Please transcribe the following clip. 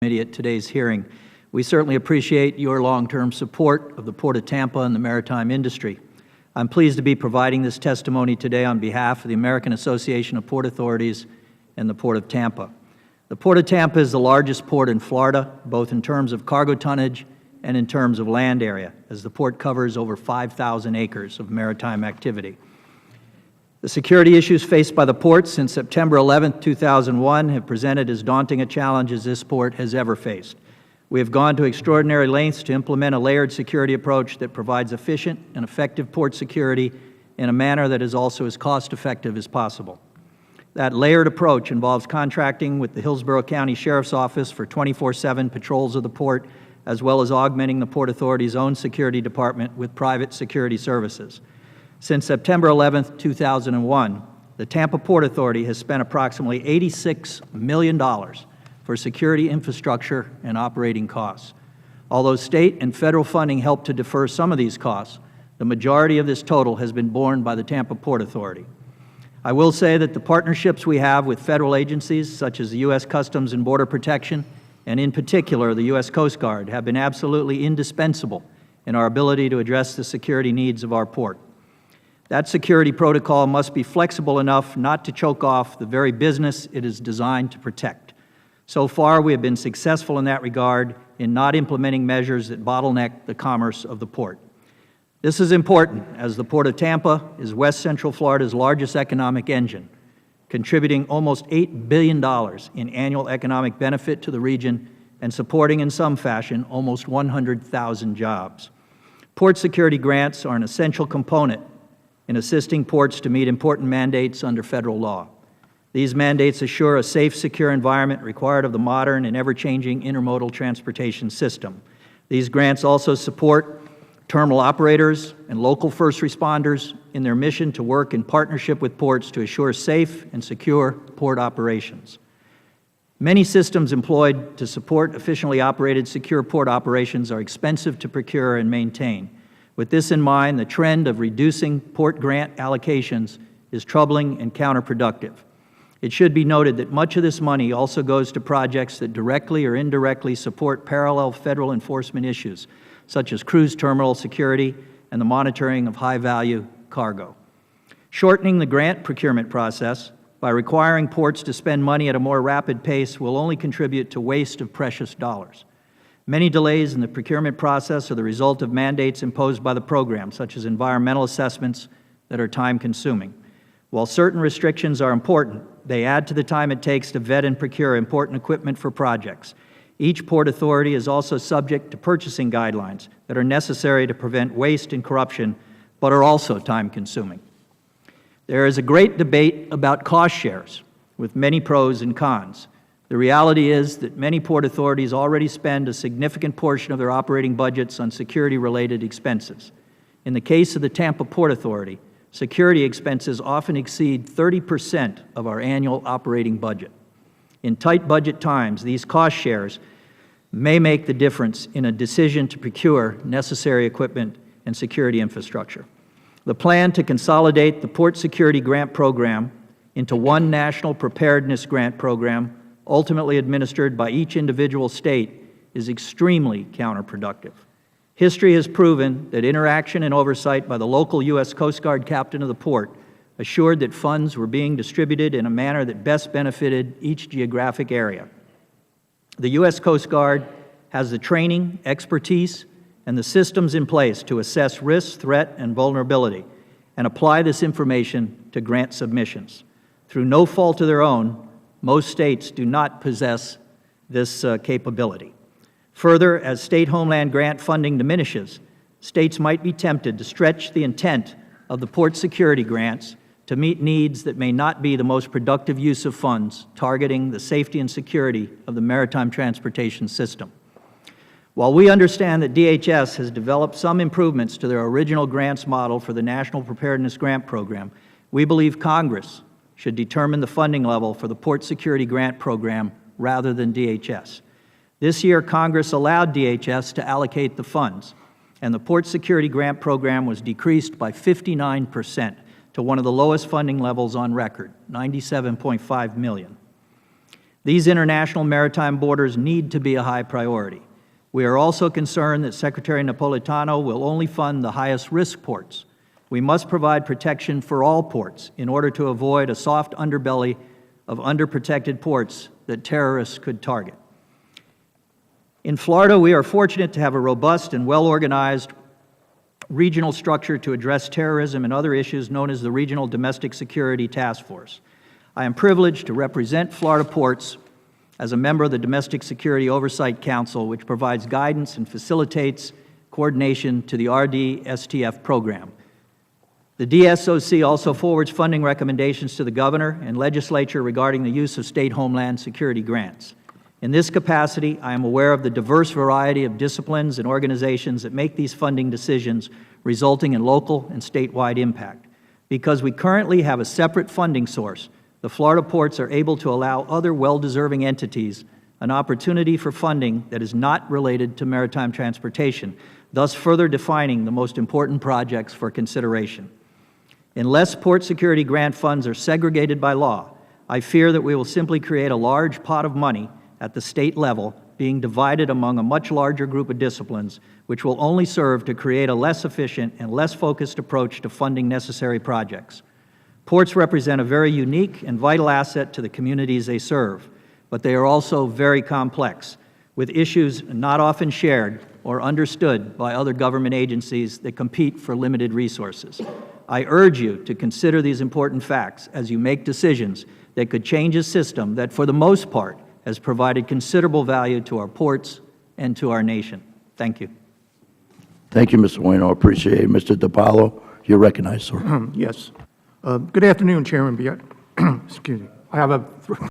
Committee at today's hearing. We certainly appreciate your long-term support of the Port of Tampa and the maritime industry. I'm pleased to be providing this testimony today on behalf of the American Association of Port Authorities and the Port of Tampa. The Port of Tampa is the largest port in Florida, both in terms of cargo tonnage and in terms of land area, as the port covers over 5,000 acres of maritime activity. The security issues faced by the port since September 11, 2001 have presented as daunting a challenge as this port has ever faced. We have gone to extraordinary lengths to implement a layered security approach that provides efficient and effective port security in a manner that is also as cost-effective as possible. That layered approach involves contracting with the Hillsborough County Sheriff's Office for 24/7 patrols of the port, as well as augmenting the Port Authority's own security department with private security services. Since September 11, 2001, the Tampa Port Authority has spent approximately $86 million for security infrastructure and operating costs. Although state and federal funding helped to defer some of these costs, the majority of this total has been borne by the Tampa Port Authority. I will say that the partnerships we have with federal agencies such as the U.S. Customs and Border Protection, and in particular the U.S. Coast Guard, have been absolutely indispensable in our ability to address the security needs of our port. That security protocol must be flexible enough not to choke off the very business it is designed to protect. So far, we have been successful in that regard in not implementing measures that bottleneck the commerce of the port. This is important, as the Port of Tampa is West Central Florida's largest economic engine, contributing almost $8 billion in annual economic benefit to the region and supporting in some fashion almost 100,000 jobs. Port security grants are an essential component in assisting ports to meet important mandates under federal law. These mandates assure a safe, secure environment required of the modern and ever-changing intermodal transportation system. These grants also support terminal operators and local first responders in their mission to work in partnership with ports to assure safe and secure port operations. Many systems employed to support efficiently operated secure port operations are expensive to procure and maintain. With this in mind, the trend of reducing port grant allocations is troubling and counterproductive. It should be noted that much of this money also goes to projects that directly or indirectly support parallel federal enforcement issues, such as cruise terminal security and the monitoring of high-value cargo. Shortening the grant procurement process by requiring ports to spend money at a more rapid pace will only contribute to waste of precious dollars. Many delays in the procurement process are the result of mandates imposed by the program, such as environmental assessments that are time-consuming. While certain restrictions are important, they add to the time it takes to vet and procure important equipment for projects. Each port authority is also subject to purchasing guidelines that are necessary to prevent waste and corruption, but are also time-consuming. There is a great debate about cost shares, with many pros and cons. The reality is that many port authorities already spend a significant portion of their operating budgets on security-related expenses. In the case of the Tampa Port Authority, security expenses often exceed 30% of our annual operating budget. In tight budget times, these cost shares may make the difference in a decision to procure necessary equipment and security infrastructure. The plan to consolidate the Port Security Grant Program into one national preparedness grant program, ultimately administered by each individual state, is extremely counterproductive. History has proven that interaction and oversight by the local U.S. Coast Guard captain of the port assured that funds were being distributed in a manner that best benefited each geographic area. The U.S. Coast Guard has the training, expertise, and the systems in place to assess risk, threat, and vulnerability, and apply this information to grant submissions. Through no fault of their own, most states do not possess this capability. Further, as state homeland grant funding diminishes, states might be tempted to stretch the intent of the port security grants to meet needs that may not be the most productive use of funds targeting the safety and security of the maritime transportation system. While we understand that DHS has developed some improvements to their original grants model for the National Preparedness Grant Program, we believe Congress should determine the funding level for the Port Security Grant Program rather than DHS. This year, Congress allowed DHS to allocate the funds, and the Port Security Grant Program was decreased by 59% to one of the lowest funding levels on record, $97.5 million. These international maritime borders need to be a high priority. We are also concerned that Secretary Napolitano will only fund the highest risk ports. We must provide protection for all ports in order to avoid a soft underbelly of underprotected ports that terrorists could target. In Florida, we are fortunate to have a robust and well-organized regional structure to address terrorism and other issues known as the Regional Domestic Security Task Force. I am privileged to represent Florida ports as a member of the Domestic Security Oversight Council, which provides guidance and facilitates coordination to the RDSTF program. The DSOC also forwards funding recommendations to the Governor and Legislature regarding the use of state homeland security grants. In this capacity, I am aware of the diverse variety of disciplines and organizations that make these funding decisions, resulting in local and statewide impact. Because we currently have a separate funding source, the Florida ports are able to allow other well-deserving entities an opportunity for funding that is not related to maritime transportation, thus further defining the most important projects for consideration. Unless port security grant funds are segregated by law, I fear that we will simply create a large pot of money at the state level being divided among a much larger group of disciplines, which will only serve to create a less efficient and less focused approach to funding necessary projects. Ports represent a very unique and vital asset to the communities they serve, but they are also very complex, with issues not often shared or understood by other government agencies that compete for limited resources. I urge you to consider these important facts as you make decisions that could change a system that, for the most part, has provided considerable value to our ports and to our nation. Thank you. Thank you, Mr. Wainio. I appreciate it. Mr. DiPaolo, you're recognized, sir. Yes. Good afternoon, Chairman Biet. Excuse me. I have